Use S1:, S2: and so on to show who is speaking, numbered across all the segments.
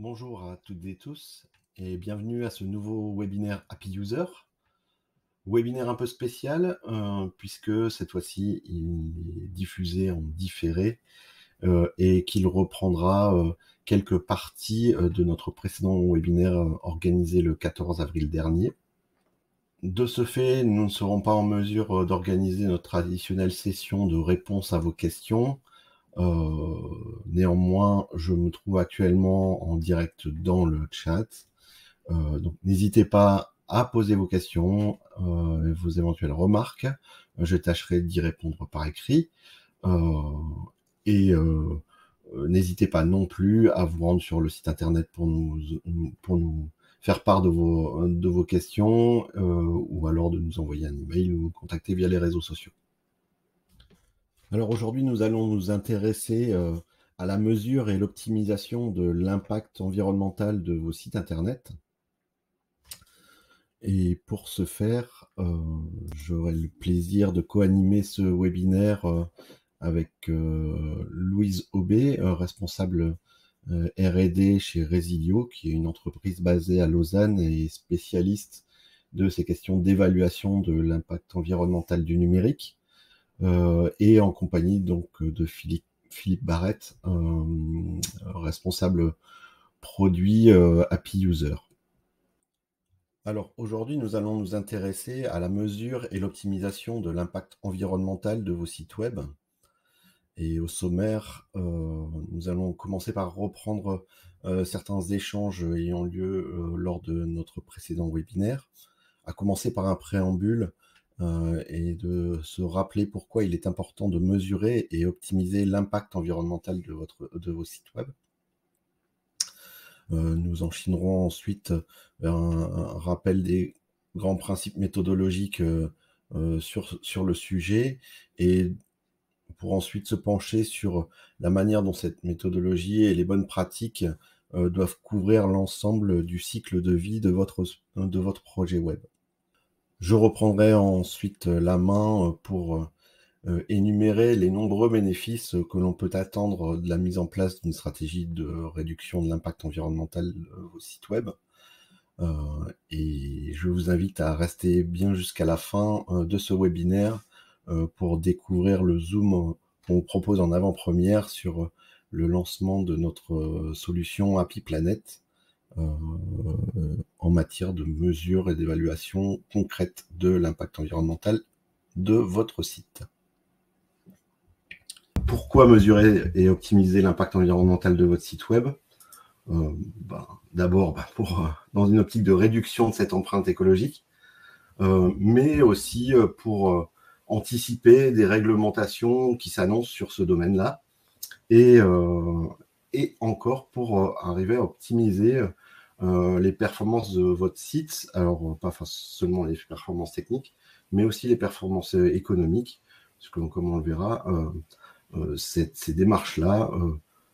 S1: Bonjour à toutes et tous et bienvenue à ce nouveau webinaire Happy User. Webinaire un peu spécial puisque cette fois-ci il est diffusé en différé et qu'il reprendra quelques parties de notre précédent webinaire organisé le 14 avril dernier. De ce fait, nous ne serons pas en mesure d'organiser notre traditionnelle session de réponse à vos questions. Néanmoins, je me trouve actuellement en direct dans le chat. Donc n'hésitez pas à poser vos questions, vos éventuelles remarques. Je tâcherai d'y répondre par écrit. Et n'hésitez pas non plus à vous rendre sur le site internet pour nous faire part de vos questions ou alors de nous envoyer un email ou nous contacter via les réseaux sociaux. Alors aujourd'hui, nous allons nous intéresser à la mesure et l'optimisation de l'impact environnemental de vos sites internet. Et pour ce faire, j'aurai le plaisir de co-animer ce webinaire avec Louise Aubé, responsable R&D chez Resilio, qui est une entreprise basée à Lausanne et spécialiste de ces questions d'évaluation de l'impact environnemental du numérique, et en compagnie donc de Philippe Barrette, responsable produit Happy User. Alors aujourd'hui, nous allons nous intéresser à la mesure et l'optimisation de l'impact environnemental de vos sites web. Et au sommaire, nous allons commencer par reprendre certains échanges ayant lieu lors de notre précédent webinaire, à commencer par un préambule et de se rappeler pourquoi il est important de mesurer et optimiser l'impact environnemental de vos sites web. Nous enchaînerons ensuite vers un rappel des grands principes méthodologiques sur le sujet et pour ensuite se pencher sur la manière dont cette méthodologie et les bonnes pratiques doivent couvrir l'ensemble du cycle de vie de votre projet web. Je reprendrai ensuite la main pour énumérer les nombreux bénéfices que l'on peut attendre de la mise en place d'une stratégie de réduction de l'impact environnemental de vos sites web. Et je vous invite à rester bien jusqu'à la fin de ce webinaire pour découvrir le Zoom qu'on vous propose en avant-première sur le lancement de notre solution Happy Planet en matière de mesure et d'évaluation concrète de l'impact environnemental de votre site. Pourquoi mesurer et optimiser l'impact environnemental de votre site web? D'abord, dans une optique de réduction de cette empreinte écologique, mais aussi pour anticiper des réglementations qui s'annoncent sur ce domaine-là, et encore pour arriver à optimiser les performances de votre site, alors pas seulement les performances techniques, mais aussi les performances économiques, parce que comme on le verra, ces démarches-là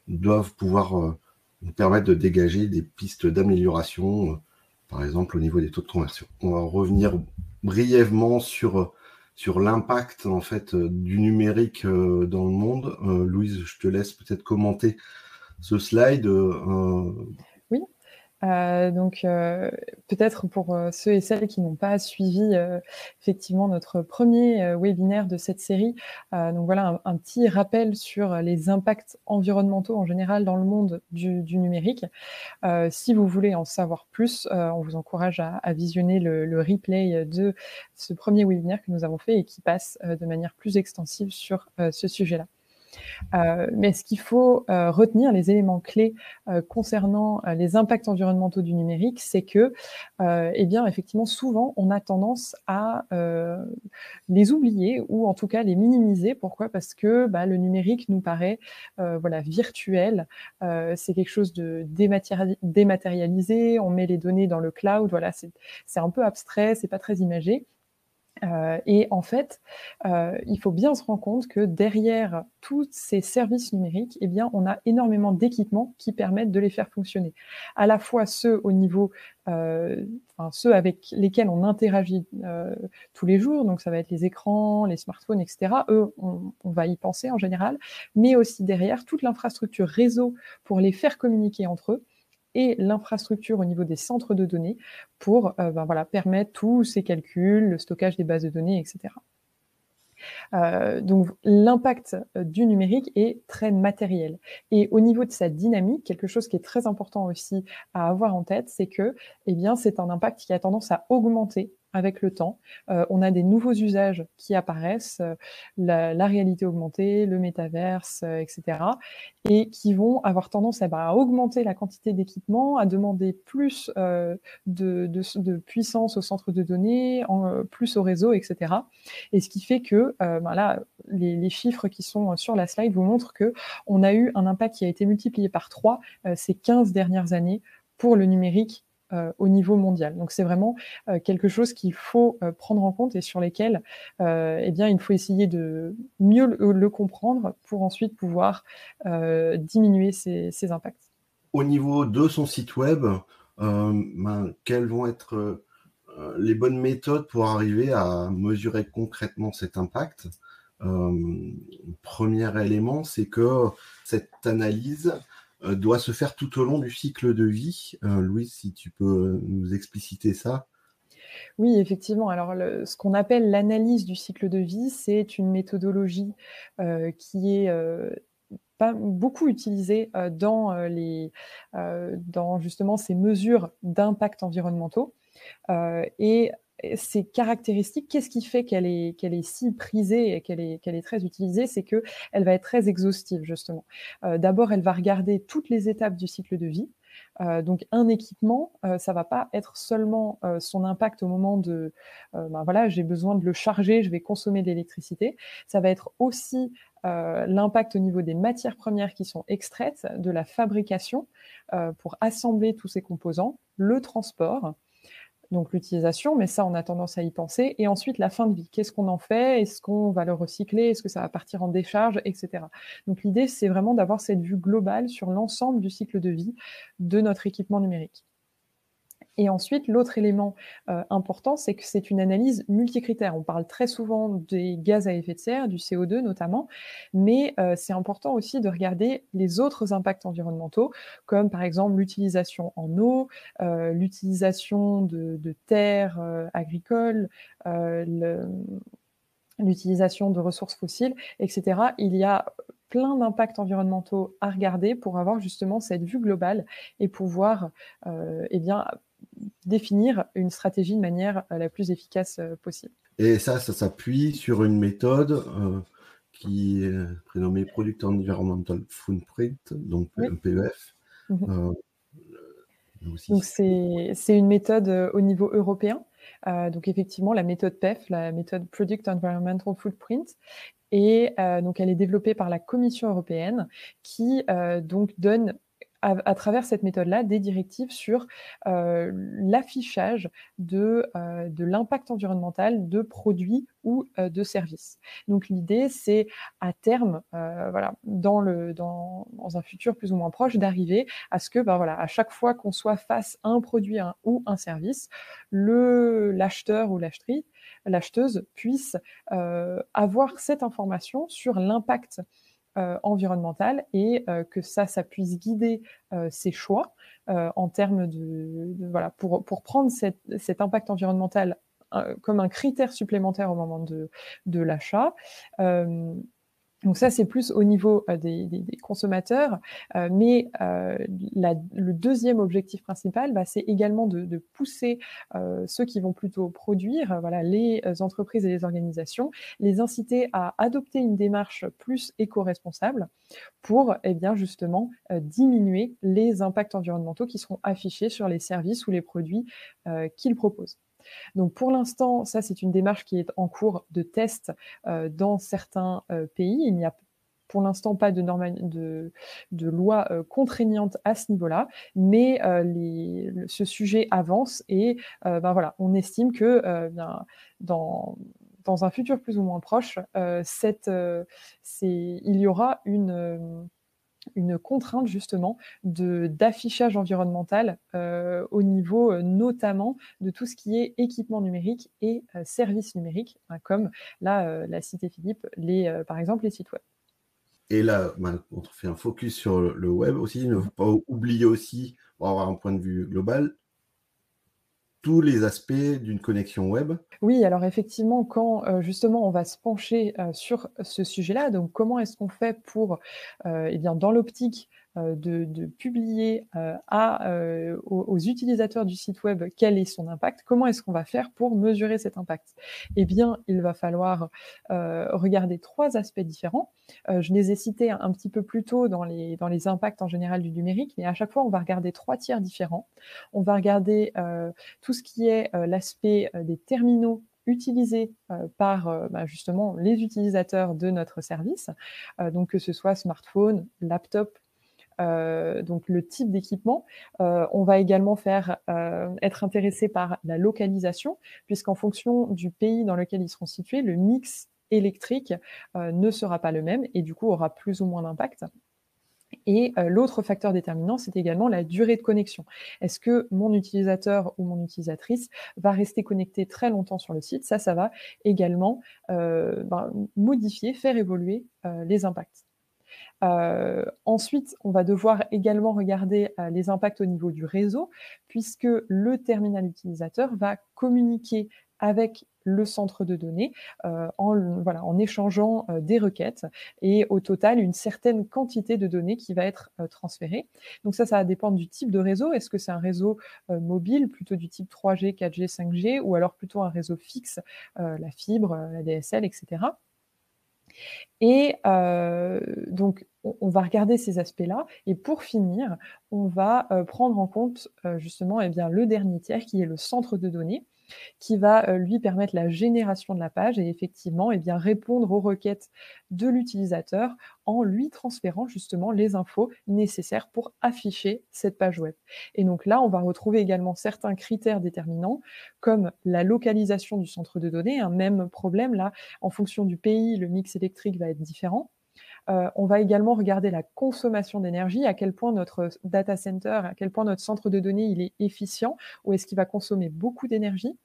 S1: doivent pouvoir nous permettre de dégager des pistes d'amélioration, par exemple au niveau des taux de conversion. On va revenir brièvement sur l'impact en fait du numérique dans le monde. Louise, je te laisse peut-être commenter ce slide.
S2: Oui. Donc peut-être pour ceux et celles qui n'ont pas suivi effectivement notre premier webinaire de cette série, donc voilà un petit rappel sur les impacts environnementaux en général dans le monde du numérique. Si vous voulez en savoir plus, on vous encourage à visionner le replay de ce premier webinaire que nous avons fait et qui passe de manière plus extensive sur ce sujet-là. Mais ce qu'il faut retenir, les éléments clés concernant les impacts environnementaux du numérique, c'est que, eh bien, effectivement, souvent, on a tendance à les oublier ou en tout cas les minimiser. Pourquoi? Parce que le numérique nous paraît voilà, virtuel. C'est quelque chose de dématérialisé. On met les données dans le cloud. Voilà, c'est un peu abstrait, c'est pas très imagé. Et en fait, il faut bien se rendre compte que derrière tous ces services numériques, eh bien, on a énormément d'équipements qui permettent de les faire fonctionner. À la fois ceux au niveau, ceux avec lesquels on interagit tous les jours, donc ça va être les écrans, les smartphones, etc. Eux, on va y penser en général, mais aussi derrière toute l'infrastructure réseau pour les faire communiquer entre eux. et l'infrastructure au niveau des centres de données pour permettre tous ces calculs, le stockage des bases de données, etc. Donc l'impact du numérique est très matériel. Et au niveau de sa dynamique, quelque chose qui est très important aussi à avoir en tête, c'est que c'est un impact qui a tendance à augmenter avec le temps. On a des nouveaux usages qui apparaissent, la réalité augmentée, le métaverse, etc. Et qui vont avoir tendance à augmenter la quantité d'équipements, à demander plus de puissance au centre de données, plus au réseau, etc. Et ce qui fait que là, les chiffres qui sont sur la slide vous montrent qu'on a eu un impact qui a été multiplié par 3 ces 15 dernières années pour le numérique au niveau mondial. Donc c'est vraiment quelque chose qu'il faut prendre en compte et sur lesquels il faut essayer de mieux le comprendre pour ensuite pouvoir diminuer ces impacts.
S1: Au niveau de son site web, quelles vont être les bonnes méthodes pour arriver à mesurer concrètement cet impact? Premier élément, c'est que cette analyse doit se faire tout au long du cycle de vie. Louise, si tu peux nous expliciter ça.
S2: Oui, effectivement. Alors, ce qu'on appelle l'analyse du cycle de vie, c'est une méthodologie qui est pas beaucoup utilisée dans justement ces mesures d'impact environnementaux. Et ces caractéristiques, qu'est-ce qui fait qu'elle est si prisée et qu'elle est très utilisée? C'est qu'elle va être très exhaustive, justement. D'abord, elle va regarder toutes les étapes du cycle de vie. Donc un équipement, ça va pas être seulement son impact au moment de j'ai besoin de le charger, je vais consommer de l'électricité. Ça va être aussi l'impact au niveau des matières premières qui sont extraites, de la fabrication pour assembler tous ces composants, le transport, donc l'utilisation, mais ça, on a tendance à y penser. Et ensuite, la fin de vie. Qu'est-ce qu'on en fait? Est-ce qu'on va le recycler? Est-ce que ça va partir en décharge, etc. Donc l'idée, c'est vraiment d'avoir cette vue globale sur l'ensemble du cycle de vie de notre équipement numérique. Et ensuite, l'autre élément important, c'est que c'est une analyse multicritère. On parle très souvent des gaz à effet de serre, du CO2 notamment, mais c'est important aussi de regarder les autres impacts environnementaux, comme par exemple l'utilisation en eau, l'utilisation de terres agricoles, l'utilisation de ressources fossiles, etc. Il y a plein d'impacts environnementaux à regarder pour avoir justement cette vue globale et pouvoir définir une stratégie de manière la plus efficace possible.
S1: Et ça s'appuie sur une méthode qui est prénommée Product Environmental Footprint, donc PEF.
S2: Donc c'est une méthode au niveau européen. Donc effectivement, la méthode PEF, la méthode Product Environmental Footprint, et donc elle est développée par la Commission européenne qui donc donne à travers cette méthode-là, des directives sur l'affichage de l'impact environnemental de produits ou de services. Donc l'idée, c'est à terme, dans un futur plus ou moins proche, d'arriver à ce que, à chaque fois qu'on soit face à un produit ou un service, l'acheteur ou l'acheteuse puisse avoir cette information sur l'impact environnementale et que ça puisse guider ses choix en termes pour prendre cet impact environnemental comme un critère supplémentaire au moment de l'achat. Donc ça, c'est plus au niveau des consommateurs, mais le deuxième objectif principal, c'est également de pousser ceux qui vont plutôt produire, les entreprises et les organisations, les inciter à adopter une démarche plus éco-responsable pour justement diminuer les impacts environnementaux qui seront affichés sur les services ou les produits qu'ils proposent. Donc pour l'instant, ça c'est une démarche qui est en cours de test dans certains pays. Il n'y a pour l'instant pas de loi contraignante à ce niveau-là, mais ce sujet avance et on estime que dans un futur plus ou moins proche, il y aura une contrainte justement d'affichage environnemental au niveau notamment de tout ce qui est équipement numérique et services numériques, comme là l'a cité Philippe, par exemple les sites web.
S1: Et là, on fait un focus sur le web aussi. Il ne faut pas oublier aussi pour avoir un point de vue global, tous les aspects d'une connexion web.
S2: Oui, alors effectivement, quand justement on va se pencher sur ce sujet-là, donc comment est-ce qu'on fait pour, eh bien, dans l'optique de publier aux utilisateurs du site web quel est son impact, comment est-ce qu'on va faire pour mesurer cet impact? Eh bien, il va falloir regarder trois aspects différents. Je les ai cités un petit peu plus tôt dans les impacts en général du numérique, mais à chaque fois, on va regarder trois tiers différents. On va regarder tout ce qui est l'aspect des terminaux utilisés par justement les utilisateurs de notre service, donc que ce soit smartphone, laptop, donc le type d'équipement. On va également être intéressé par la localisation, puisqu'en fonction du pays dans lequel ils seront situés, le mix électrique ne sera pas le même et du coup aura plus ou moins d'impact. Et l'autre facteur déterminant, c'est également la durée de connexion. Est-ce que mon utilisateur ou mon utilisatrice va rester connecté très longtemps sur le site? Ça va également modifier, faire évoluer les impacts. Ensuite, on va devoir également regarder les impacts au niveau du réseau, puisque le terminal utilisateur va communiquer avec le centre de données en échangeant des requêtes et au total une certaine quantité de données qui va être transférée. Donc ça va dépendre du type de réseau. Est-ce que c'est un réseau mobile, plutôt du type 3G, 4G, 5G, ou alors plutôt un réseau fixe, la fibre, la DSL, etc. Et donc, on va regarder ces aspects-là et pour finir, on va prendre en compte justement eh bien, le dernier tiers qui est le centre de données, qui va lui permettre la génération de la page et effectivement eh bien, répondre aux requêtes de l'utilisateur en lui transférant justement les infos nécessaires pour afficher cette page web. Et donc là, on va retrouver également certains critères déterminants comme la localisation du centre de données, un même problème là, en fonction du pays, le mix électrique va être différent. On va également regarder la consommation d'énergie, à quel point notre data center, à quel point notre centre de données il est efficient ou est-ce qu'il va consommer beaucoup d'énergie.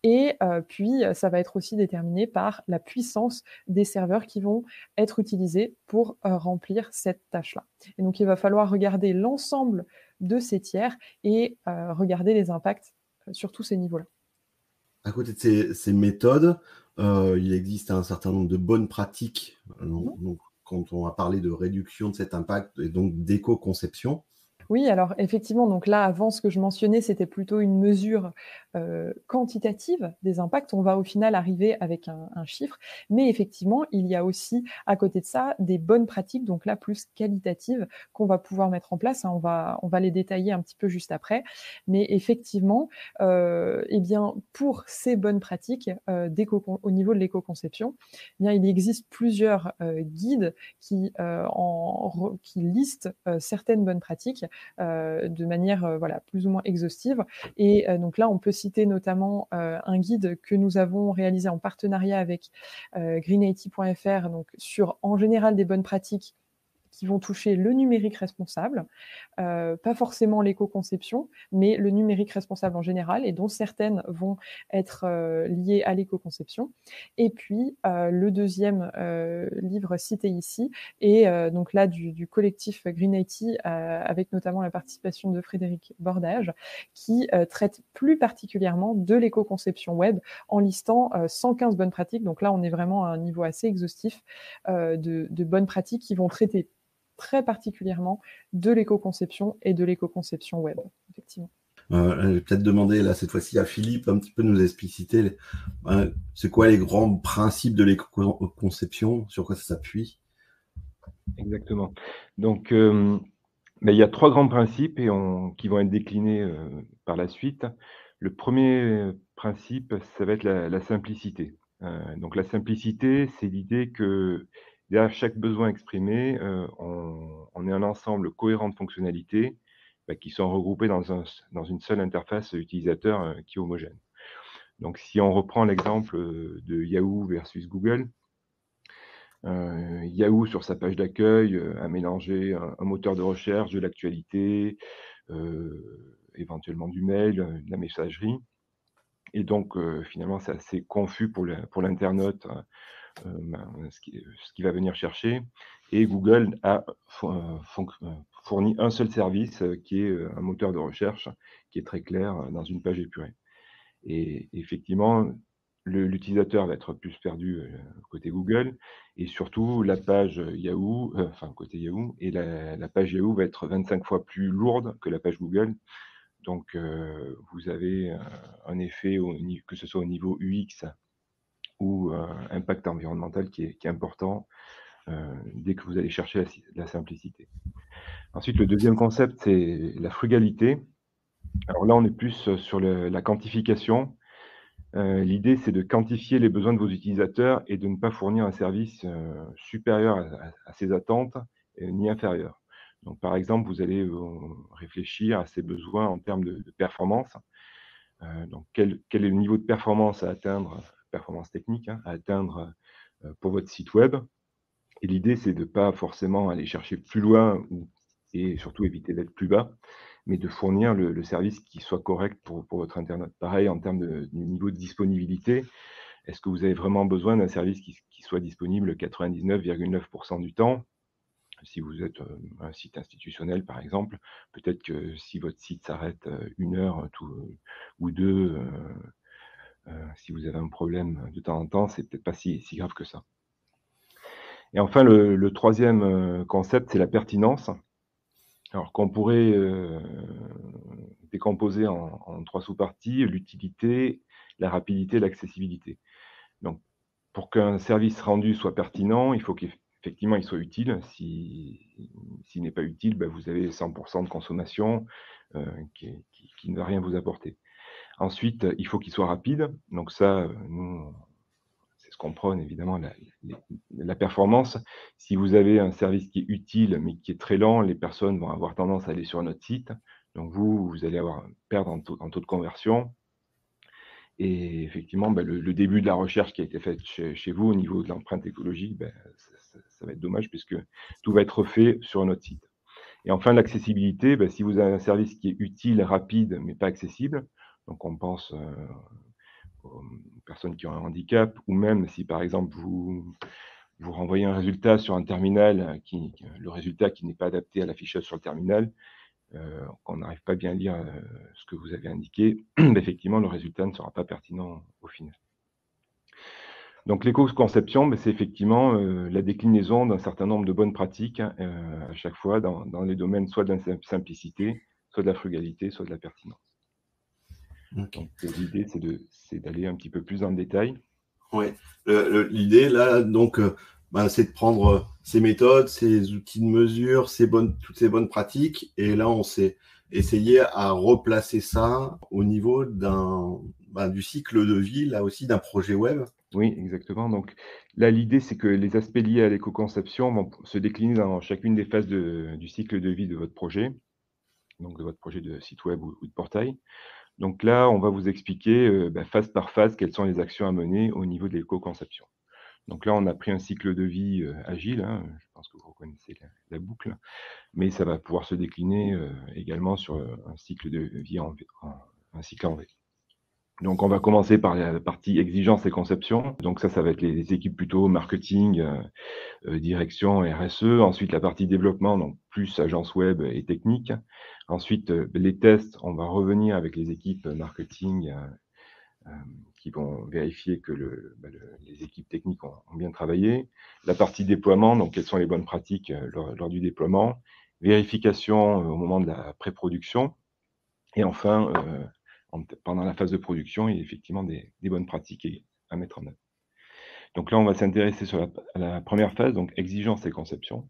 S2: Et puis, ça va être aussi déterminé par la puissance des serveurs qui vont être utilisés pour remplir cette tâche-là. Et donc, il va falloir regarder l'ensemble de ces tiers et regarder les impacts sur tous ces niveaux-là.
S1: À côté de ces méthodes, il existe un certain nombre de bonnes pratiques. Donc, quand on a parlé de réduction de cet impact et donc d'éco-conception.
S2: Oui, alors effectivement, donc là, avant, ce que je mentionnais, c'était plutôt une mesure quantitative des impacts. On va au final arriver avec un chiffre, mais effectivement, il y a aussi, à côté de ça, des bonnes pratiques, donc là, plus qualitatives, qu'on va pouvoir mettre en place. On va les détailler un petit peu juste après. Mais effectivement, eh bien, pour ces bonnes pratiques au niveau de l'éco-conception, eh bien, il existe plusieurs guides qui listent certaines bonnes pratiques de manière plus ou moins exhaustive. Et donc là, on peut citer notamment un guide que nous avons réalisé en partenariat avec green80.fr, donc sur en général des bonnes pratiques qui vont toucher le numérique responsable, pas forcément l'éco-conception, mais le numérique responsable en général, et dont certaines vont être liées à l'éco-conception. Et puis, le deuxième livre cité ici, et donc là du collectif Green80, avec notamment la participation de Frédéric Bordage, qui traite plus particulièrement de l'éco-conception web en listant 115 bonnes pratiques. Donc là, on est vraiment à un niveau assez exhaustif de bonnes pratiques qui vont traiter très particulièrement de l'éco-conception et de l'éco-conception web, effectivement.
S1: Je vais peut-être demander là cette fois-ci à Philippe un petit peu nous expliciter c'est quoi les grands principes de l'éco-conception, sur quoi ça s'appuie.
S3: Exactement. Donc, il y a trois grands principes qui vont être déclinés par la suite. Le premier principe, ça va être la simplicité. Donc la simplicité, c'est l'idée que derrière chaque besoin exprimé, on est un ensemble cohérent de fonctionnalités qui sont regroupées dans une seule interface utilisateur qui est homogène. Donc si on reprend l'exemple de Yahoo versus Google, Yahoo, sur sa page d'accueil, a mélangé un moteur de recherche, de l'actualité, éventuellement du mail, de la messagerie. Et donc, finalement, c'est assez confus pour l'internaute, ce qu'il va venir chercher. Et Google a fournit un seul service qui est un moteur de recherche qui est très clair dans une page épurée. Et effectivement, l'utilisateur va être plus perdu côté Google, et surtout la page Yahoo, enfin côté Yahoo, et la page Yahoo va être 25 fois plus lourde que la page Google. Donc vous avez un effet, que ce soit au niveau UX ou impact environnemental qui est important dès que vous allez chercher la simplicité. Ensuite, le deuxième concept, c'est la frugalité. Alors là, on est plus sur la quantification. L'idée, c'est de quantifier les besoins de vos utilisateurs et de ne pas fournir un service supérieur à ses attentes, ni inférieur. Donc, par exemple, vous allez réfléchir à ces besoins en termes de performance. Donc, quel est le niveau de performance à atteindre, performance technique, à atteindre pour votre site web. Et l'idée, c'est de ne pas forcément aller chercher plus loin et surtout éviter d'être plus bas, mais de fournir le service qui soit correct pour votre Internet. Pareil, en termes de niveau de disponibilité, est-ce que vous avez vraiment besoin d'un service qui soit disponible 99,9% du temps? Si vous êtes un site institutionnel, par exemple, peut-être que si votre site s'arrête 1 heure ou 2, si vous avez un problème de temps en temps, c'est peut-être pas si grave que ça. Et enfin, le troisième concept, c'est la pertinence. Alors qu'on pourrait décomposer en 3 sous-parties: l'utilité, la rapidité, l'accessibilité. Donc, pour qu'un service rendu soit pertinent, il faut qu'effectivement il soit utile. S'il n'est pas utile, vous avez 100% de consommation qui ne va rien vous apporter. Ensuite, il faut qu'il soit rapide. Donc ça, nous, c'est ce qu'on prône évidemment, la performance. Si vous avez un service qui est utile mais qui est très lent, les personnes vont avoir tendance à aller sur notre site. Donc vous allez perdre en taux de conversion. Et effectivement, le début de la recherche qui a été faite chez vous au niveau de l'empreinte écologique, ça va être dommage puisque tout va être refait sur notre site. Et enfin, l'accessibilité, si vous avez un service qui est utile, rapide, mais pas accessible, donc on pense aux personnes qui ont un handicap, ou même si par exemple vous renvoyez un résultat sur un terminal, le résultat qui n'est pas adapté à l'affichage sur le terminal, qu'on n'arrive pas bien à lire ce que vous avez indiqué, effectivement le résultat ne sera pas pertinent au final. Donc l'éco-conception, c'est effectivement la déclinaison d'un certain nombre de bonnes pratiques à chaque fois dans les domaines soit de la simplicité, soit de la frugalité, soit de la pertinence. Okay. Donc l'idée, c'est d'aller un petit peu plus dans le détail.
S1: Oui, l'idée là, donc, c'est de prendre ces méthodes, ces outils de mesure, toutes ces bonnes pratiques, et là, on s'est essayé à replacer ça au niveau du cycle de vie, là aussi, d'un projet web.
S3: Oui, exactement. Donc là, l'idée, c'est que les aspects liés à l'éco-conception vont se décliner dans chacune des phases du cycle de vie de votre projet, donc de votre projet de site web ou de portail. Donc là, on va vous expliquer phase par phase quelles sont les actions à mener au niveau de l'éco-conception. Donc là, on a pris un cycle de vie agile, je pense que vous reconnaissez la boucle, mais ça va pouvoir se décliner également sur un cycle de vie un cycle en V. Donc on va commencer par la partie exigence et conception. Donc ça va être les équipes plutôt marketing, direction, RSE. Ensuite, la partie développement, donc plus agence web et technique. Ensuite, les tests, on va revenir avec les équipes marketing qui vont vérifier que les équipes techniques ont bien travaillé. La partie déploiement, donc quelles sont les bonnes pratiques lors du déploiement. Vérification au moment de la pré-production. Et enfin, pendant la phase de production, il y a effectivement des bonnes pratiques à mettre en œuvre. Donc là, on va s'intéresser à la première phase, donc exigence et conception.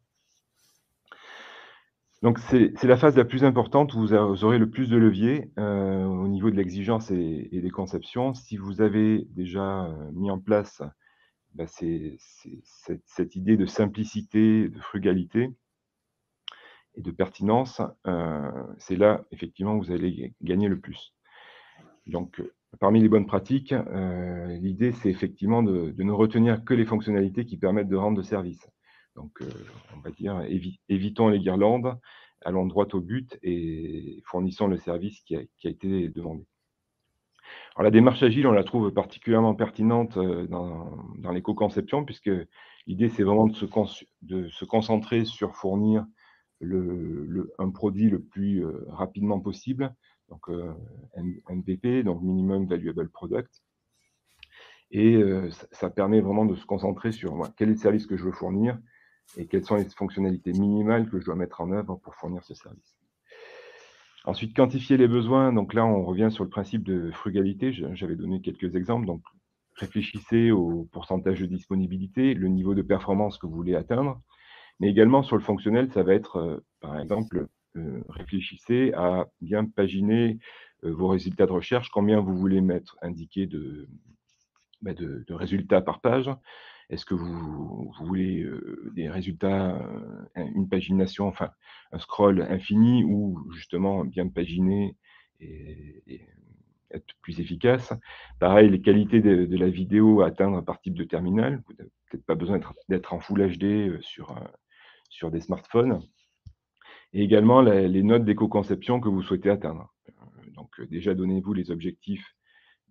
S3: Donc c'est la phase la plus importante où vous aurez le plus de levier au niveau de l'exigence et des conceptions. Si vous avez déjà mis en place cette idée de simplicité, de frugalité et de pertinence, c'est là effectivement où vous allez gagner le plus. Donc parmi les bonnes pratiques, l'idée c'est effectivement de ne retenir que les fonctionnalités qui permettent de rendre service. Donc, on va dire, évitons les guirlandes, allons droit au but et fournissons le service qui a été demandé. Alors, la démarche agile, on la trouve particulièrement pertinente dans l'éco-conception, puisque l'idée, c'est vraiment de se concentrer sur fournir un produit le plus rapidement possible, donc MVP, donc Minimum Valuable Product. Et ça permet vraiment de se concentrer sur quel est le service que je veux fournir et quelles sont les fonctionnalités minimales que je dois mettre en œuvre pour fournir ce service. Ensuite, quantifier les besoins. Donc là, on revient sur le principe de frugalité. J'avais donné quelques exemples. Donc, réfléchissez au pourcentage de disponibilité, le niveau de performance que vous voulez atteindre. Mais également, sur le fonctionnel, ça va être, par exemple, réfléchissez à bien paginer vos résultats de recherche, combien vous voulez indiquer de résultats par page. Est-ce que vous voulez des résultats, une pagination, enfin un scroll infini ou justement bien paginer et être plus efficace? Pareil, les qualités de la vidéo à atteindre par type de terminal. Vous n'avez peut-être pas besoin d'être en Full HD sur des smartphones. Et également les notes d'éco-conception que vous souhaitez atteindre. Donc déjà, donnez-vous les objectifs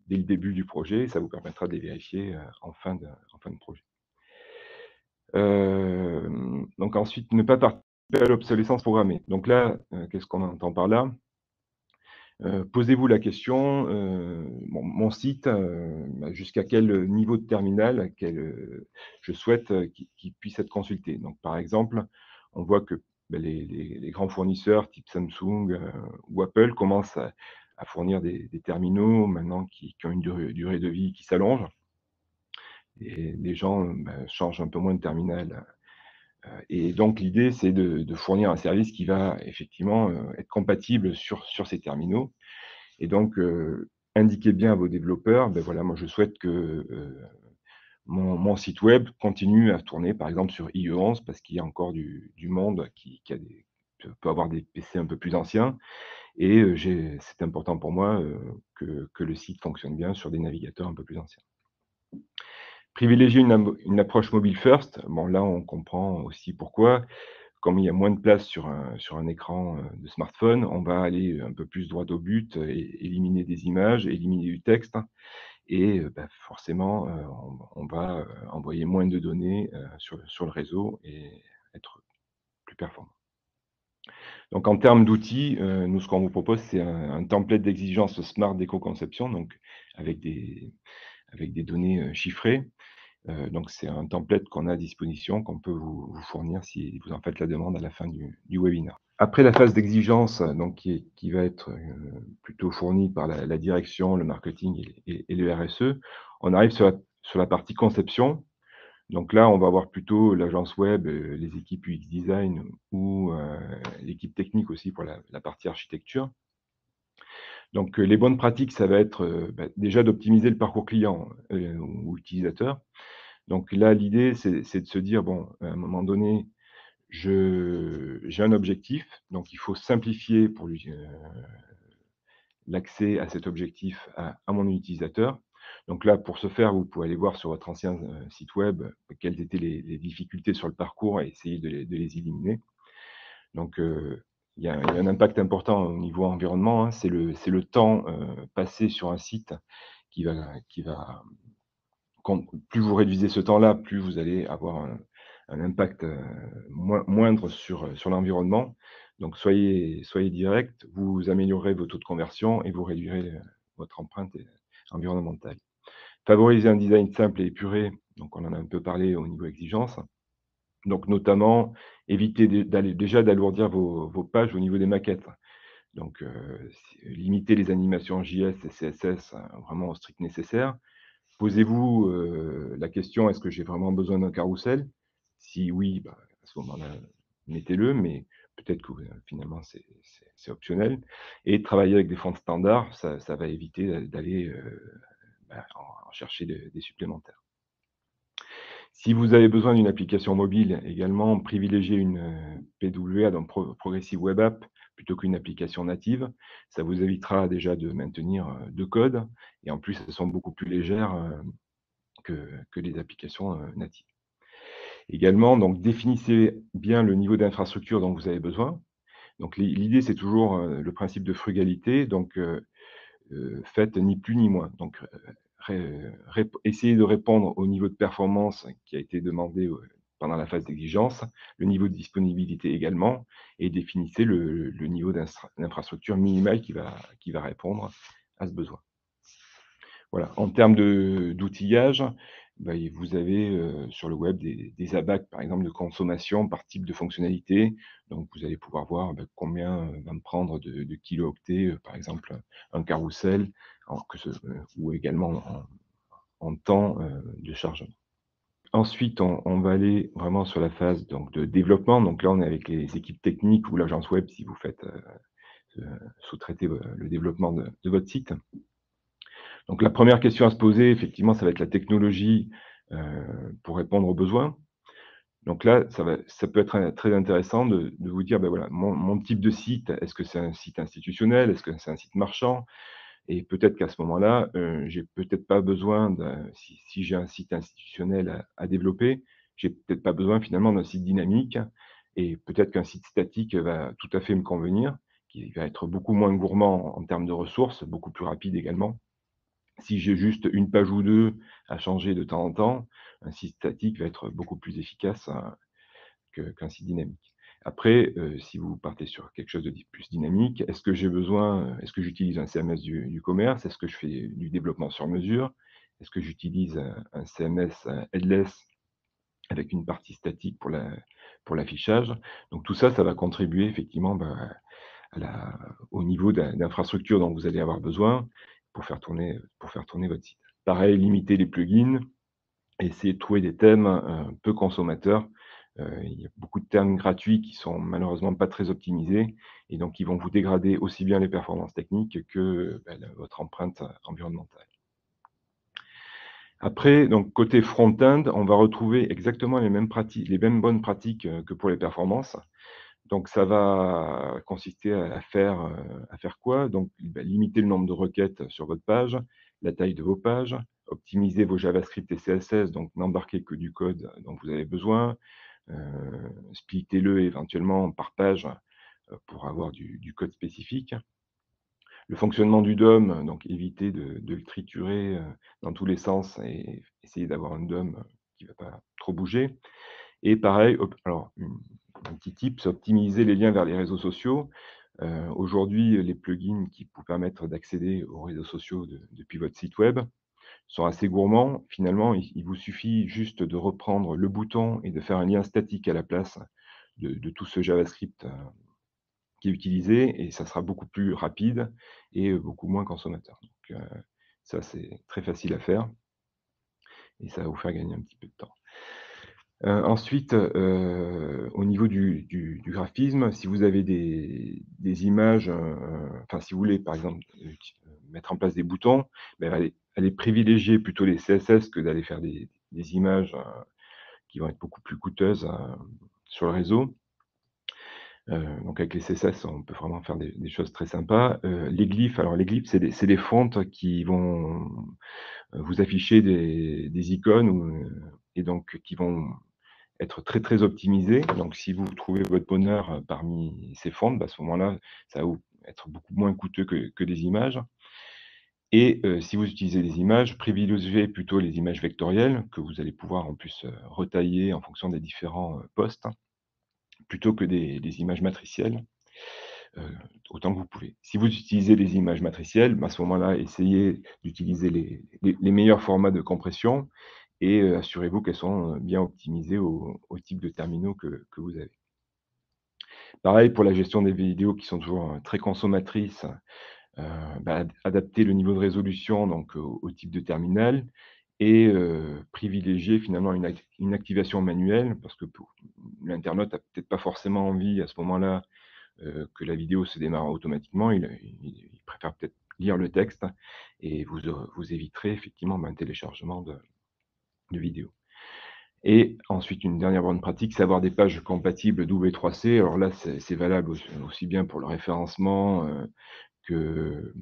S3: dès le début du projet, ça vous permettra de les vérifier en fin de projet. Donc ensuite, ne pas participer à l'obsolescence programmée. Donc là, qu'est-ce qu'on entend par là? Posez-vous la question, mon site, jusqu'à quel niveau de terminal je souhaite qu'il puisse être consulté. Donc par exemple, on voit que les grands fournisseurs type Samsung ou Apple commencent à fournir des terminaux maintenant qui ont une durée de vie qui s'allonge. Et les gens changent un peu moins de terminal. Et donc l'idée, c'est de fournir un service qui va effectivement être compatible sur ces terminaux. Et donc, indiquez bien à vos développeurs, voilà, moi je souhaite que mon site web continue à tourner, par exemple, sur IE11, parce qu'il y a encore du monde qui peut avoir des PC un peu plus anciens. Et c'est important pour moi que le site fonctionne bien sur des navigateurs un peu plus anciens. Privilégier une approche mobile first. Bon, là, on comprend aussi pourquoi. Comme il y a moins de place sur un écran de smartphone, on va aller un peu plus droit au but, et éliminer des images, éliminer du texte. Et forcément, on va envoyer moins de données sur le réseau et être plus performant. Donc en termes d'outils, nous, ce qu'on vous propose, c'est un template d'exigence Smart d'éco-conception, donc avec des données chiffrées. Donc c'est un template qu'on a à disposition, qu'on peut vous fournir si vous en faites la demande à la fin du webinaire. Après la phase d'exigence, donc qui va être plutôt fournie par la direction, le marketing et le RSE, on arrive sur la partie conception. Donc là, on va voir plutôt l'agence web, les équipes UX design ou l'équipe technique aussi pour la partie architecture. Donc les bonnes pratiques, ça va être déjà d'optimiser le parcours client ou utilisateur. Donc là, l'idée, c'est de se dire, bon, à un moment donné, j'ai un objectif, donc il faut simplifier pour l'accès à cet objectif à mon utilisateur. Donc là, pour ce faire, vous pouvez aller voir sur votre ancien site web quelles étaient les difficultés sur le parcours et essayer de les éliminer. Donc, il y a un impact important au niveau environnement, hein, c'est le temps passé sur un site qui va plus vous réduisez ce temps-là, plus vous allez avoir un impact moindre sur l'environnement. Donc soyez direct, vous améliorerez vos taux de conversion et vous réduirez votre empreinte environnementale. Favoriser un design simple et épuré, donc on en a un peu parlé au niveau exigence. Donc notamment, éviter déjà d'alourdir vos pages au niveau des maquettes. Donc limiter les animations JS et CSS vraiment au strict nécessaire. Posez-vous la question, est-ce que j'ai vraiment besoin d'un carrousel? Si oui, à ce moment-là, mettez-le, mais peut-être que finalement, c'est optionnel. Et travailler avec des fonts standards, ça va éviter d'aller en chercher des supplémentaires. Si vous avez besoin d'une application mobile, également, privilégiez une PWA, donc Progressive Web App, plutôt qu'une application native. Ça vous évitera déjà de maintenir de code, et en plus, elles sont beaucoup plus légères que les applications natives. Également, donc, définissez bien le niveau d'infrastructure dont vous avez besoin. Donc, l'idée, c'est toujours le principe de frugalité. Donc, faites ni plus ni moins. Donc, essayez de répondre au niveau de performance qui a été demandé pendant la phase d'exigence, le niveau de disponibilité également, et définissez le niveau d'infrastructure minimal qui va répondre à ce besoin. Voilà. En termes d'outillage, bah, vous avez sur le web des ABAC, par exemple, de consommation par type de fonctionnalité. Donc, vous allez pouvoir voir combien va me prendre de kilo-octets, par exemple, un carrousel, ou également en temps de chargement. Ensuite, on va aller vraiment sur la phase donc, de développement. Donc là, on est avec les équipes techniques ou l'agence web si vous faites sous-traiter le développement de votre site. Donc la première question à se poser, effectivement, ça va être la technologie pour répondre aux besoins. Donc là, ça peut être très intéressant de vous dire, ben voilà, mon type de site, est-ce que c'est un site institutionnel? Est-ce que c'est un site marchand? Et peut-être qu'à ce moment-là, j'ai peut-être pas besoin si j'ai un site institutionnel à développer, j'ai peut-être pas besoin finalement d'un site dynamique, et peut-être qu'un site statique va tout à fait me convenir, qui va être beaucoup moins gourmand en termes de ressources, beaucoup plus rapide également. Si j'ai juste une page ou deux à changer de temps en temps, un site statique va être beaucoup plus efficace qu'un site dynamique. Après, si vous partez sur quelque chose de plus dynamique, est-ce que j'utilise un CMS du commerce? Est-ce que je fais du développement sur mesure? Est-ce que j'utilise un CMS headless avec une partie statique pour l'affichage? Donc tout ça, ça va contribuer effectivement au niveau d'infrastructure dont vous allez avoir besoin pour faire tourner votre site. Pareil, limiter les plugins, essayer de trouver des thèmes peu consommateurs. Il y a beaucoup de thèmes gratuits qui sont malheureusement pas très optimisés, et donc ils vont vous dégrader aussi bien les performances techniques que votre empreinte environnementale. Après, donc côté front-end, on va retrouver exactement les mêmes bonnes pratiques que pour les performances. Donc ça va consister à faire quoi? Donc limiter le nombre de requêtes sur votre page, la taille de vos pages, optimiser vos JavaScript et CSS, donc n'embarquez que du code dont vous avez besoin, splittez-le éventuellement par page pour avoir du code spécifique. Le fonctionnement du DOM, donc évitez de le triturer dans tous les sens et essayer d'avoir un DOM qui ne va pas trop bouger. Et pareil, alors un petit tip, c'est optimiser les liens vers les réseaux sociaux. Aujourd'hui, les plugins qui vous permettent d'accéder aux réseaux sociaux depuis votre site web sont assez gourmands. Finalement, il vous suffit juste de reprendre le bouton et de faire un lien statique à la place de tout ce JavaScript qui est utilisé, et ça sera beaucoup plus rapide et beaucoup moins consommateur. Donc, ça, c'est très facile à faire et ça va vous faire gagner un petit peu de temps. Ensuite, au niveau du graphisme, si vous avez des images, enfin, si vous voulez, par exemple, mettre en place des boutons, allez privilégier plutôt les CSS que d'aller faire des images qui vont être beaucoup plus coûteuses sur le réseau. Donc avec les CSS, on peut vraiment faire des choses très sympas. Les glyphes, alors les glyphes, c'est des fontes qui vont vous afficher des icônes et donc qui vont être très, très optimisées. Donc si vous trouvez votre bonheur parmi ces fontes, à ce moment-là, ça va vous être beaucoup moins coûteux que des images. Et si vous utilisez des images, privilégiez plutôt les images vectorielles que vous allez pouvoir en plus retailler en fonction des différents posts, plutôt que des images matricielles, autant que vous pouvez. Si vous utilisez des images matricielles, à ce moment-là, essayez d'utiliser les meilleurs formats de compression et assurez-vous qu'elles sont bien optimisées au type de terminaux que vous avez. Pareil pour la gestion des vidéos qui sont toujours très consommatrices, adapter le niveau de résolution donc au type de terminal et privilégier finalement une activation manuelle, parce que l'internaute n'a peut-être pas forcément envie à ce moment-là que la vidéo se démarre automatiquement. Il préfère peut-être lire le texte, et vous éviterez effectivement un téléchargement de vidéos. Et ensuite, une dernière bonne pratique, c'est avoir des pages compatibles W3C. Alors là, c'est valable aussi bien pour le référencement que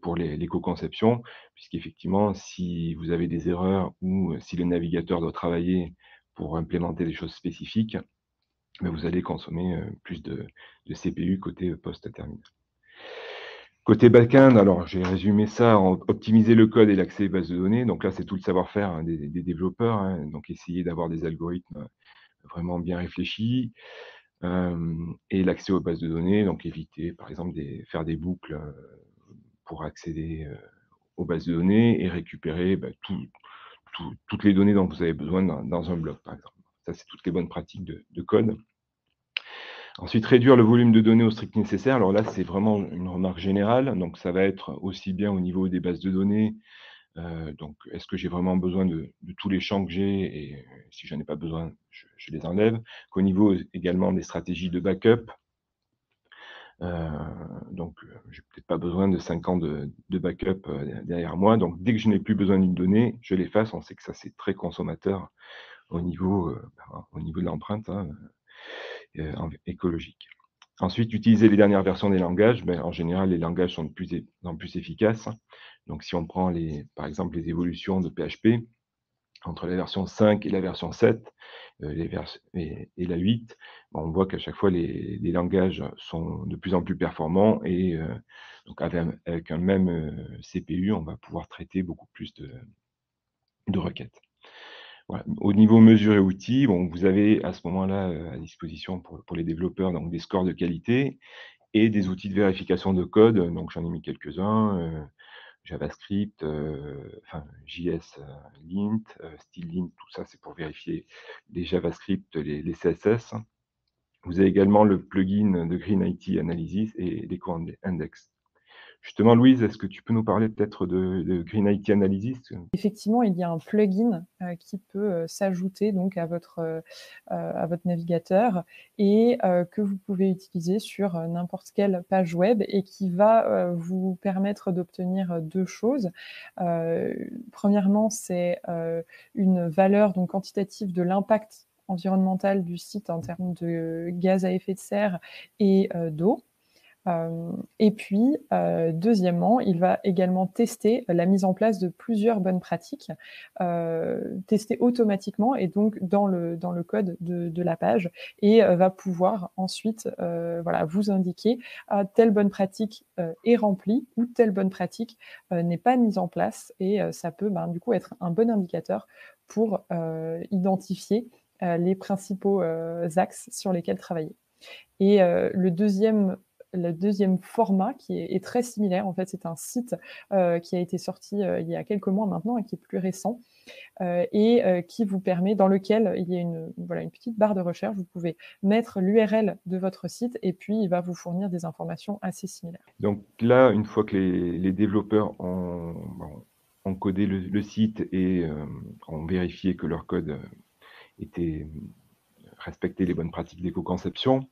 S3: pour l'éco-conception, puisqu'effectivement, si vous avez des erreurs ou si le navigateur doit travailler pour implémenter des choses spécifiques, vous allez consommer plus de CPU côté post-terminal. Côté back-end, alors j'ai résumé ça en optimiser le code et l'accès aux bases de données. Donc là, c'est tout le savoir-faire hein, des développeurs. Hein, donc essayer d'avoir des algorithmes vraiment bien réfléchis et l'accès aux bases de données. Donc éviter, par exemple, faire des boucles pour accéder aux bases de données et récupérer toutes les données dont vous avez besoin dans un bloc, par exemple. Ça, c'est toutes les bonnes pratiques de code. Ensuite, réduire le volume de données au strict nécessaire. Alors là, c'est vraiment une remarque générale. Donc, ça va être aussi bien au niveau des bases de données. Donc, est-ce que j'ai vraiment besoin de tous les champs que j'ai et si j'en ai pas besoin, je les enlève. Qu'au niveau également des stratégies de backup. Donc, j'ai peut-être pas besoin de 5 ans de backup derrière moi. Donc, dès que je n'ai plus besoin d'une donnée, je l'efface. On sait que ça, c'est très consommateur au niveau de l'empreinte hein, écologique. Ensuite, utiliser les dernières versions des langages. En général, les langages sont de plus en plus efficaces. Donc, si on prend par exemple les évolutions de PHP, entre la version 5 et la version 7, et la 8, on voit qu'à chaque fois, les langages sont de plus en plus performants et donc avec un même CPU, on va pouvoir traiter beaucoup plus de requêtes. Voilà. Au niveau mesure et outils, vous avez à ce moment-là à disposition pour les développeurs donc des scores de qualité et des outils de vérification de code. Donc j'en ai mis quelques-uns, JavaScript, JS Lint, StyleLint, tout ça c'est pour vérifier les JavaScript, les CSS. Vous avez également le plugin de Green IT Analysis et l'EcoIndex. Justement, Louise, est-ce que tu peux nous parler peut-être de Green IT Analysis?
S2: Effectivement, il y a un plugin qui peut s'ajouter donc à votre navigateur et que vous pouvez utiliser sur n'importe quelle page web et qui va vous permettre d'obtenir deux choses. Premièrement, c'est une valeur donc quantitative de l'impact environnemental du site en termes de gaz à effet de serre et d'eau. Et puis, deuxièmement, il va également tester la mise en place de plusieurs bonnes pratiques, tester automatiquement et donc dans le code de la page et va pouvoir ensuite vous indiquer telle bonne pratique est remplie ou telle bonne pratique n'est pas mise en place et ça peut du coup être un bon indicateur pour identifier les principaux axes sur lesquels travailler. Et le deuxième format qui est très similaire, en fait, c'est un site qui a été sorti il y a quelques mois maintenant et qui est plus récent et qui vous permet, dans lequel il y a une petite barre de recherche, vous pouvez mettre l'URL de votre site et puis il va vous fournir des informations assez similaires.
S3: Donc là, une fois que les développeurs ont codé le site et ont vérifié que leur code respectait les bonnes pratiques d'éco-conception,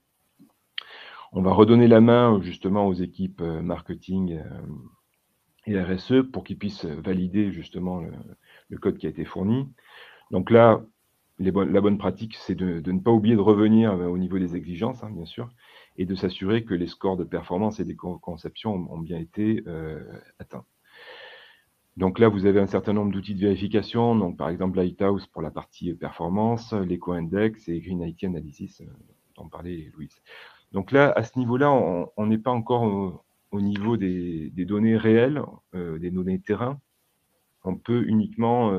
S3: on va redonner la main justement aux équipes marketing et RSE pour qu'ils puissent valider justement le code qui a été fourni. Donc là, la bonne pratique, c'est de ne pas oublier de revenir au niveau des exigences, hein, bien sûr, et de s'assurer que les scores de performance et d'éco-conception ont bien été atteints. Donc là, vous avez un certain nombre d'outils de vérification, donc par exemple Lighthouse pour la partie performance, l'EcoIndex et Green IT Analysis, dont parlait Louise. Donc là, à ce niveau-là, on n'est pas encore au niveau des données réelles, des données terrain. On peut uniquement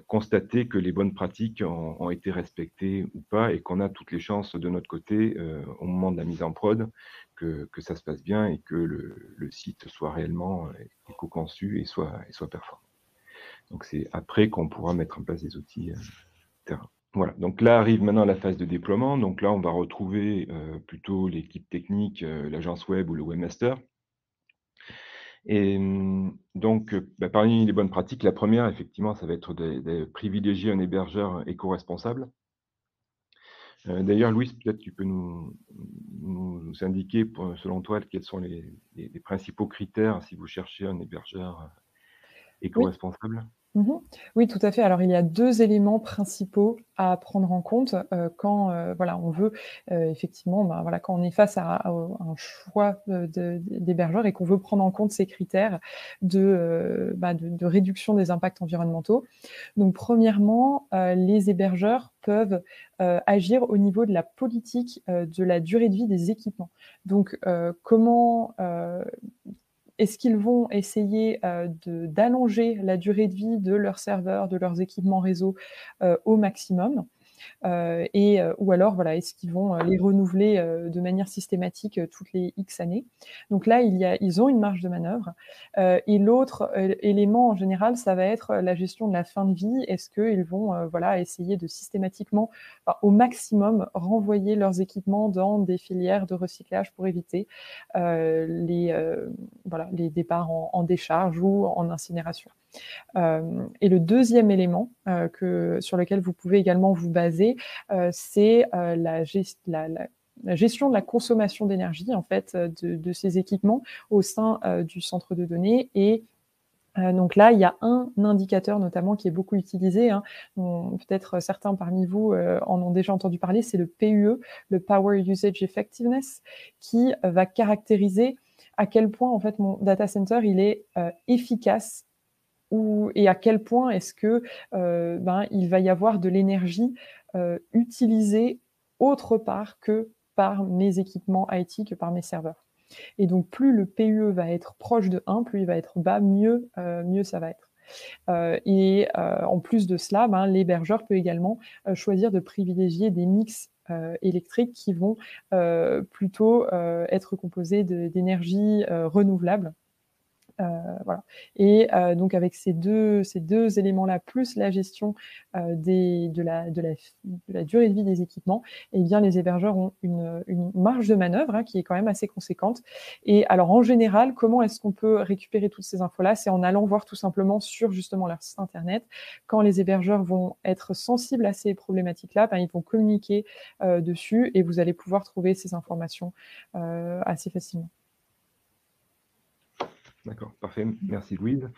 S3: constater que les bonnes pratiques ont été respectées ou pas et qu'on a toutes les chances de notre côté au moment de la mise en prod que ça se passe bien et que le site soit réellement éco-conçu et soit performant. Donc c'est après qu'on pourra mettre en place des outils terrain. Voilà, donc là arrive maintenant la phase de déploiement. Donc là, on va retrouver plutôt l'équipe technique, l'agence web ou le webmaster. Et donc, parmi les bonnes pratiques, la première, effectivement, ça va être de privilégier un hébergeur éco-responsable. D'ailleurs, Louise, peut-être tu peux nous indiquer, selon toi, quels sont les principaux critères si vous cherchez un hébergeur éco-responsable?
S2: Mmh. Oui, tout à fait. Alors, il y a 2 éléments principaux à prendre en compte, quand, voilà, on veut, effectivement, ben, voilà, quand on est face à un choix, d'hébergeur et qu'on veut prendre en compte ces critères de réduction des impacts environnementaux. Donc premièrement, les hébergeurs peuvent, agir au niveau de la politique, de la durée de vie des équipements. Donc, comment, est-ce qu'ils vont essayer, d'allonger la durée de vie de leurs serveurs, de leurs équipements réseau, au maximum? Ou alors, voilà, est-ce qu'ils vont, les renouveler, de manière systématique, toutes les X années? Donc là, ils ont une marge de manœuvre, et l'autre, élément en général, ça va être, la gestion de la fin de vie. Est-ce qu'ils vont, voilà, essayer de systématiquement, enfin, au maximum, renvoyer leurs équipements dans des filières de recyclage pour éviter, voilà, les départs en décharge ou en incinération? Et le deuxième élément sur lequel vous pouvez également vous baser, c'est la gestion de la consommation d'énergie en fait, de ces équipements au sein, du centre de données. Et donc là, il y a un indicateur notamment qui est beaucoup utilisé, hein, peut-être certains parmi vous, en ont déjà entendu parler, c'est le PUE, le Power Usage Effectiveness, qui va caractériser à quel point en fait mon data center il est, efficace, et à quel point est-ce que, il va y avoir de l'énergie, utilisée autre part que par mes équipements IT, que par mes serveurs. Et donc plus le PUE va être proche de 1, plus il va être bas, mieux ça va être. En plus de cela, l'hébergeur peut également, choisir de privilégier des mix, électriques qui vont, plutôt, être composés d'énergie, renouvelable. Voilà. Donc avec ces deux éléments-là, plus la gestion, de la durée de vie des équipements, eh bien les hébergeurs ont une marge de manœuvre, hein, qui est quand même assez conséquente. Et alors en général, comment est-ce qu'on peut récupérer toutes ces infos-là? C'est en allant voir tout simplement sur justement leur site internet. Quand les hébergeurs vont être sensibles à ces problématiques-là, ils vont communiquer, dessus, et vous allez pouvoir trouver ces informations, assez facilement.
S3: D'accord, parfait. Merci Louise.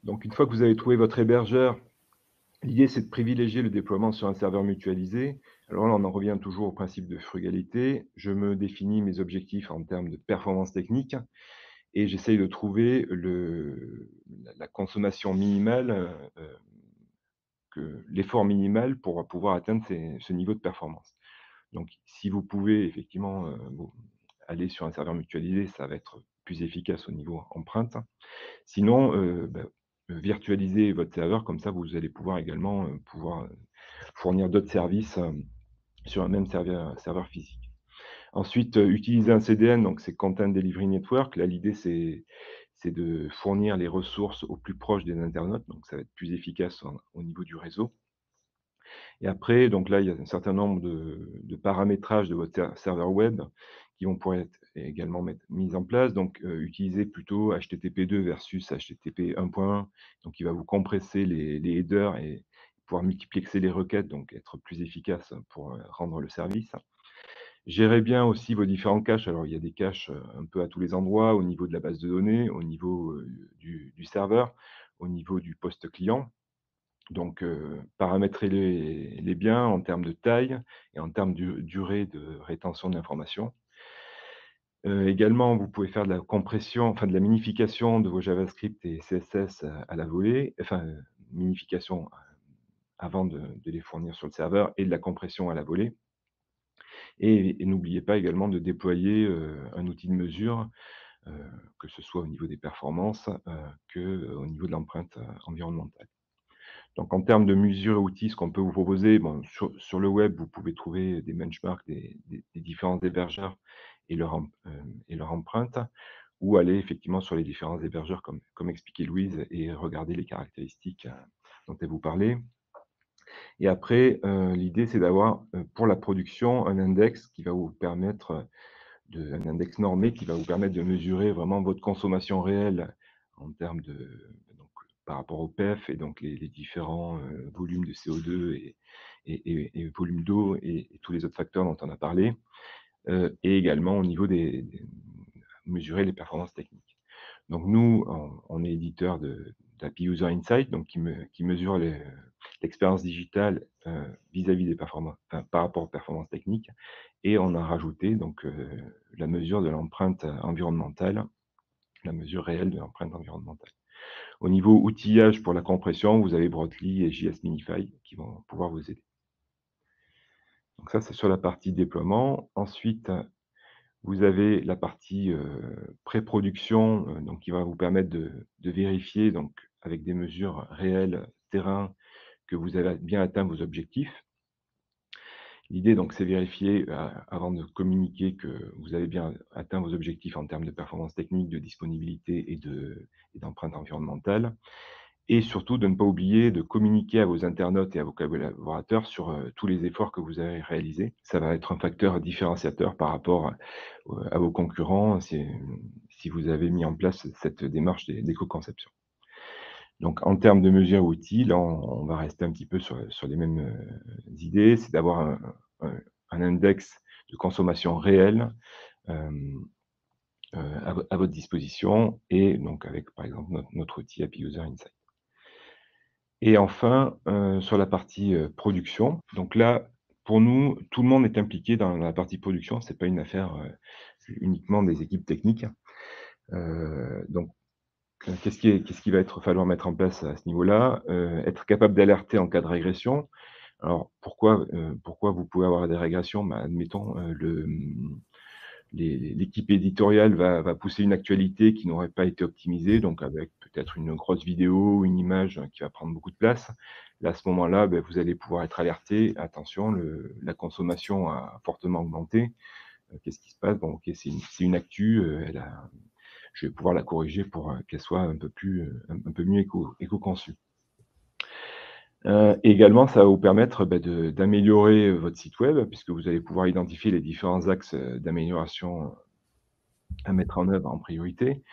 S3: Donc une fois que vous avez trouvé votre hébergeur, l'idée c'est de privilégier le déploiement sur un serveur mutualisé. Alors là, on en revient toujours au principe de frugalité. Je me définis mes objectifs en termes de performance technique et j'essaye de trouver la consommation minimale, l'effort minimal pour pouvoir atteindre ce niveau de performance. Donc si vous pouvez effectivement aller sur un serveur mutualisé, ça va être plus efficace au niveau empreinte. Sinon, virtualiser votre serveur, comme ça vous allez pouvoir également fournir d'autres services sur un même serveur physique. Ensuite, utiliser un CDN, donc c'est Content Delivery Network. Là, l'idée, c'est de fournir les ressources au plus proche des internautes, donc ça va être plus efficace au niveau du réseau. Et après, donc là, il y a un certain nombre de paramétrages de votre serveur web qui vont pouvoir être également mis en place. Donc, utiliser plutôt HTTP2 versus HTTP 1.1. Donc, il va vous compresser les headers et pouvoir multiplexer les requêtes, donc être plus efficace pour rendre le service. Gérez bien aussi vos différents caches. Alors, il y a des caches un peu à tous les endroits, au niveau de la base de données, au niveau du serveur, au niveau du poste client. Donc, paramétrez-les bien en termes de taille et en termes de durée de rétention de l'information. Également, vous pouvez faire de la compression, enfin de la minification de vos JavaScript et CSS à la volée, enfin, minification avant de les fournir sur le serveur et de la compression à la volée. Et n'oubliez pas également de déployer un outil de mesure, que ce soit au niveau des performances, qu'au niveau de l'empreinte environnementale. Donc en termes de mesures et outils, ce qu'on peut vous proposer, bon, sur le web, vous pouvez trouver des benchmarks des différents hébergeurs et leur empreinte, ou aller effectivement sur les différents hébergeurs comme expliquait Louise et regarder les caractéristiques dont elle vous parlait. Et après, l'idée, c'est d'avoir, pour la production, un index qui va vous permettre un index normé qui va vous permettre de mesurer vraiment votre consommation réelle en termes donc, par rapport au PEF et donc les différents volumes de CO2 et volume d'eau et tous les autres facteurs dont on a parlé, et également au niveau mesurer les performances techniques. Donc nous, on est éditeur de d'API User Insight, donc qui mesure l'expérience digitale vis-à-vis des performances, par rapport aux performances techniques. Et on a rajouté donc la mesure de l'empreinte environnementale, la mesure réelle de l'empreinte environnementale. Au niveau outillage pour la compression, vous avez Brotli et JS Minify qui vont pouvoir vous aider. Donc ça, c'est sur la partie déploiement. Ensuite, vous avez la partie pré-production, donc qui va vous permettre de vérifier, donc avec des mesures réelles, terrain, que vous avez bien atteint vos objectifs. L'idée, donc, c'est vérifier avant de communiquer que vous avez bien atteint vos objectifs en termes de performance technique, de disponibilité et d'empreinte environnementale. Et surtout, de ne pas oublier de communiquer à vos internautes et à vos collaborateurs sur tous les efforts que vous avez réalisés. Ça va être un facteur différenciateur par rapport à vos concurrents si vous avez mis en place cette démarche d'éco-conception. Donc, en termes de mesures outils, là, on va rester un petit peu sur les mêmes idées. C'est d'avoir un index de consommation réelle à votre disposition, et donc avec, par exemple, notre outil API User Insight. Et enfin, sur la partie production, donc là, pour nous, tout le monde est impliqué dans la partie production. C'est pas une affaire uniquement des équipes techniques. Donc, qu'est-ce qui va falloir mettre en place à ce niveau-là? Être capable d'alerter en cas de régression. Alors, pourquoi vous pouvez avoir des régressions? Admettons, l'équipe éditoriale va pousser une actualité qui n'aurait pas été optimisée, donc avec peut-être une grosse vidéo, une image qui va prendre beaucoup de place. Là, à ce moment-là, vous allez pouvoir être alerté. Attention, la consommation a fortement augmenté. Qu'est-ce qui se passe? Bon, ok, c'est une actu. Je vais pouvoir la corriger pour qu'elle soit un peu mieux éco-conçue. Également, ça va vous permettre d'améliorer votre site web, puisque vous allez pouvoir identifier les différents axes d'amélioration à mettre en œuvre en priorité.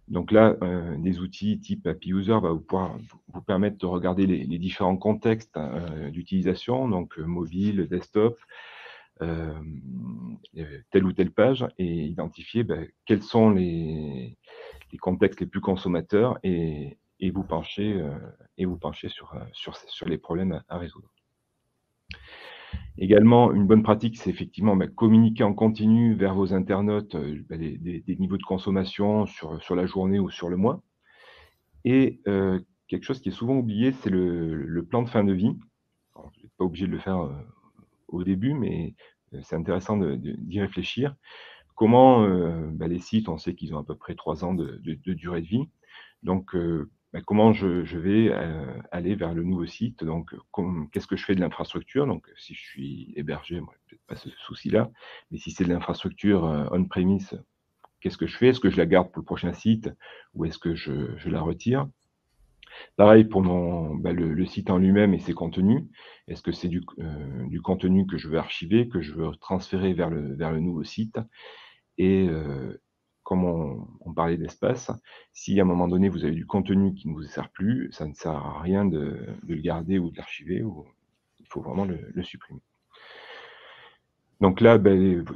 S3: Donc là, des outils type API User va pouvoir vous permettre de regarder les différents contextes d'utilisation, donc mobile, desktop, telle ou telle page, et identifier quels sont les contextes les plus consommateurs et vous pencher sur les problèmes à résoudre. Également, une bonne pratique, c'est effectivement communiquer en continu vers vos internautes des niveaux de consommation sur la journée ou sur le mois. Et quelque chose qui est souvent oublié, c'est le plan de fin de vie. Alors, vous n'êtes pas obligé de le faire au début, mais c'est intéressant d'y réfléchir. Comment les sites, on sait qu'ils ont à peu près 3 ans de durée de vie. Donc, comment je vais aller vers le nouveau site? Donc, qu'est-ce que je fais de l'infrastructure? Donc, si je suis hébergé, moi, peut-être pas ce souci-là. Mais si c'est de l'infrastructure on-premise, qu'est-ce que je fais? Est-ce que je la garde pour le prochain site ou est-ce que je la retire? Pareil pour le site en lui-même et ses contenus. Est-ce que c'est du contenu que je veux archiver, que je veux transférer vers le nouveau site? Et comme on parlait d'espace, si à un moment donné vous avez du contenu qui ne vous sert plus, ça ne sert à rien de le garder ou de l'archiver, il faut vraiment le supprimer. Donc là,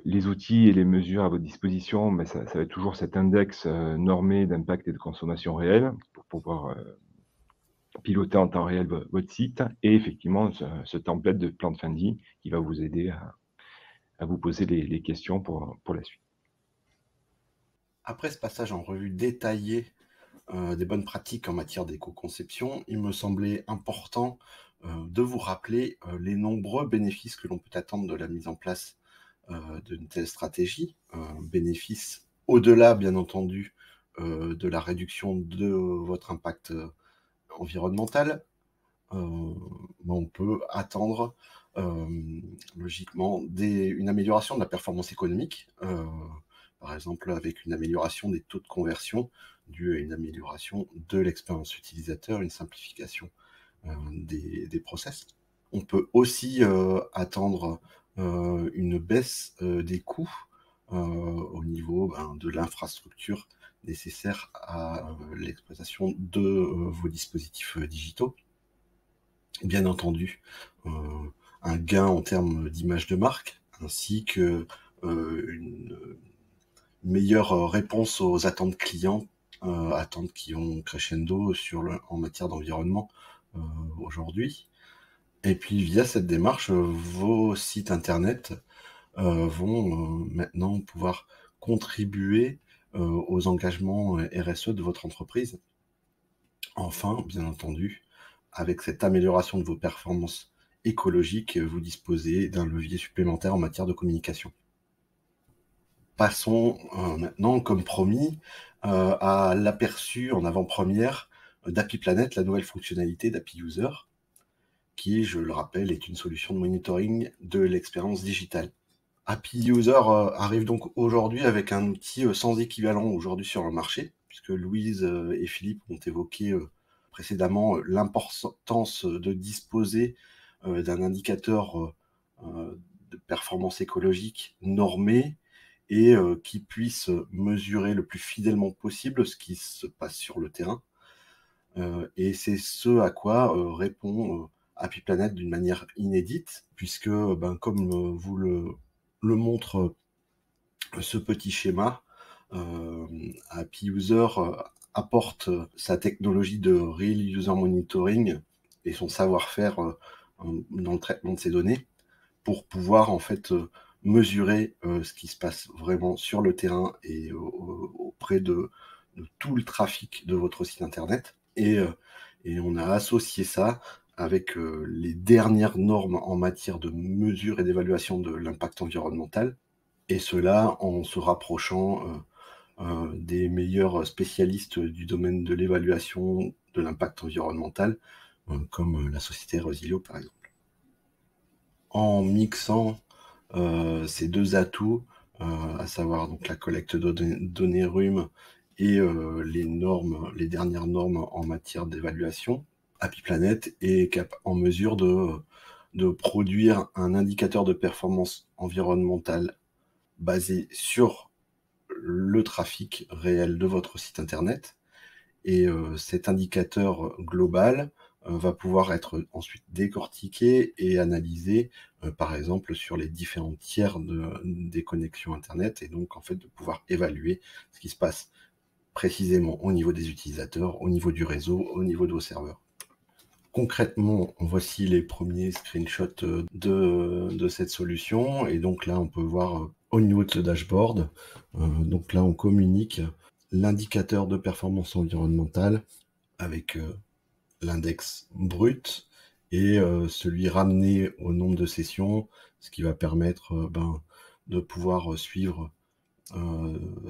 S3: les outils et les mesures à votre disposition, ça va être toujours cet index normé d'impact et de consommation réelle pour pouvoir piloter en temps réel votre site, et effectivement ce template de plan de fin de vie qui va vous aider à vous poser les questions pour la suite.
S1: Après ce passage en revue détaillée des bonnes pratiques en matière d'éco-conception, il me semblait important de vous rappeler les nombreux bénéfices que l'on peut attendre de la mise en place d'une telle stratégie. Bénéfices au-delà, bien entendu, de la réduction de votre impact environnemental. On peut attendre logiquement une amélioration de la performance économique, par exemple avec une amélioration des taux de conversion due à une amélioration de l'expérience utilisateur, une simplification des process. On peut aussi attendre une baisse des coûts au niveau de l'infrastructure nécessaire à l'exploitation de vos dispositifs digitaux. Bien entendu, un gain en termes d'image de marque, ainsi que une meilleure réponse aux attentes clients attentes qui ont crescendo en matière d'environnement aujourd'hui. Et puis via cette démarche, vos sites internet vont maintenant pouvoir contribuer aux engagements RSE de votre entreprise. Enfin, bien entendu, avec cette amélioration de vos performances écologiques, vous disposez d'un levier supplémentaire en matière de communication. Passons maintenant, comme promis, à l'aperçu en avant-première d'Happy Planet, la nouvelle fonctionnalité d'Happy User, qui, je le rappelle, est une solution de monitoring de l'expérience digitale. Happy User arrive donc aujourd'hui avec un outil sans équivalent aujourd'hui sur le marché, puisque Louise et Philippe ont évoqué précédemment l'importance de disposer d'un indicateur de performance écologique normé et qui puisse mesurer le plus fidèlement possible ce qui se passe sur le terrain. Et c'est ce à quoi répond Happy Planet d'une manière inédite, puisque comme vous le montre ce petit schéma, Happy User apporte sa technologie de Real User Monitoring et son savoir-faire dans le traitement de ces données pour pouvoir en fait mesurer ce qui se passe vraiment sur le terrain et auprès de tout le trafic de votre site internet. Et on a associé ça avec les dernières normes en matière de mesure et d'évaluation de l'impact environnemental, et cela en se rapprochant des meilleurs spécialistes du domaine de l'évaluation de l'impact environnemental, comme la société Resilio par exemple. En mixant ces deux atouts, à savoir donc la collecte de données RUM et les dernières normes en matière d'évaluation, Happy Planet est en mesure de produire un indicateur de performance environnementale basé sur le trafic réel de votre site internet. Et cet indicateur global va pouvoir être ensuite décortiqué et analysé, par exemple, sur les différents tiers des connexions Internet, et donc en fait de pouvoir évaluer ce qui se passe précisément au niveau des utilisateurs, au niveau du réseau, au niveau de vos serveurs. Concrètement, voici les premiers screenshots de cette solution, et donc là on peut voir au niveau de ce dashboard, donc là on communique l'indicateur de performance environnementale avec l'index brut et celui ramené au nombre de sessions, ce qui va permettre de pouvoir suivre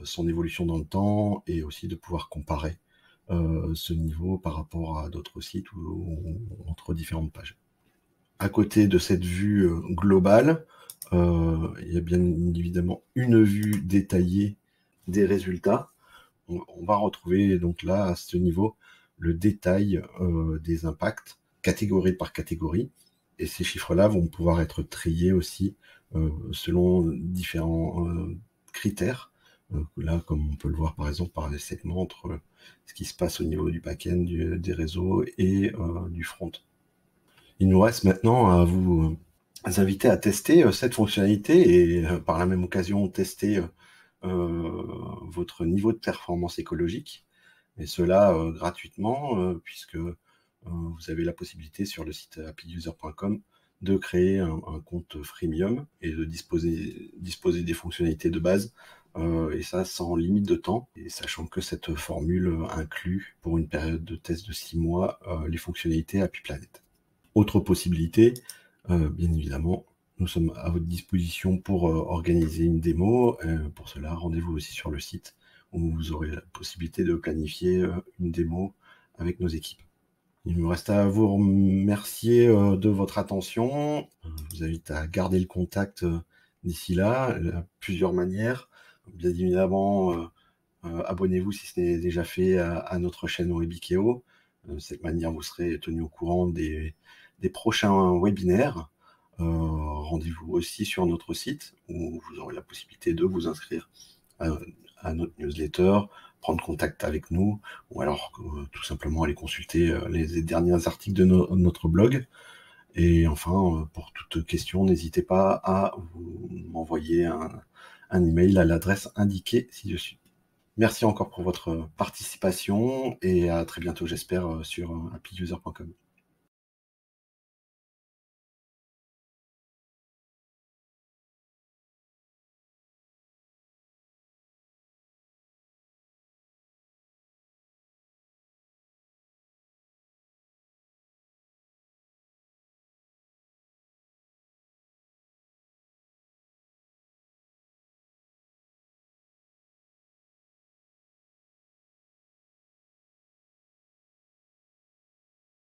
S1: son évolution dans le temps et aussi de pouvoir comparer ce niveau par rapport à d'autres sites ou entre différentes pages. À côté de cette vue globale, il y a bien évidemment une vue détaillée des résultats. On va retrouver donc là, à ce niveau, le détail des impacts, catégorie par catégorie. Et ces chiffres-là vont pouvoir être triés aussi selon différents critères. Là, comme on peut le voir par exemple par les segments entre ce qui se passe au niveau du back-end, des réseaux et du front. Il nous reste maintenant à vous inviter à tester cette fonctionnalité et par la même occasion tester votre niveau de performance écologique, et cela gratuitement, puisque vous avez la possibilité sur le site happyuser.com de créer un compte freemium et de disposer des fonctionnalités de base, et ça sans limite de temps, et sachant que cette formule inclut pour une période de test de 6 mois les fonctionnalités Happy Planet. Autre possibilité, bien évidemment, nous sommes à votre disposition pour organiser une démo. Pour cela, rendez-vous aussi sur le site où vous aurez la possibilité de planifier une démo avec nos équipes. Il me reste à vous remercier de votre attention. Je vous invite à garder le contact d'ici là, de plusieurs manières. Bien évidemment, abonnez-vous si ce n'est déjà fait à notre chaîne Webikeo. De cette manière, vous serez tenu au courant des prochains webinaires. Rendez-vous aussi sur notre site où vous aurez la possibilité de vous inscrire à notre newsletter, prendre contact avec nous, ou alors tout simplement aller consulter les derniers articles de notre blog. Et enfin, pour toute question, n'hésitez pas à m'envoyer un email à l'adresse indiquée ci-dessus. Merci encore pour votre participation et à très bientôt, j'espère, sur happyuser.com.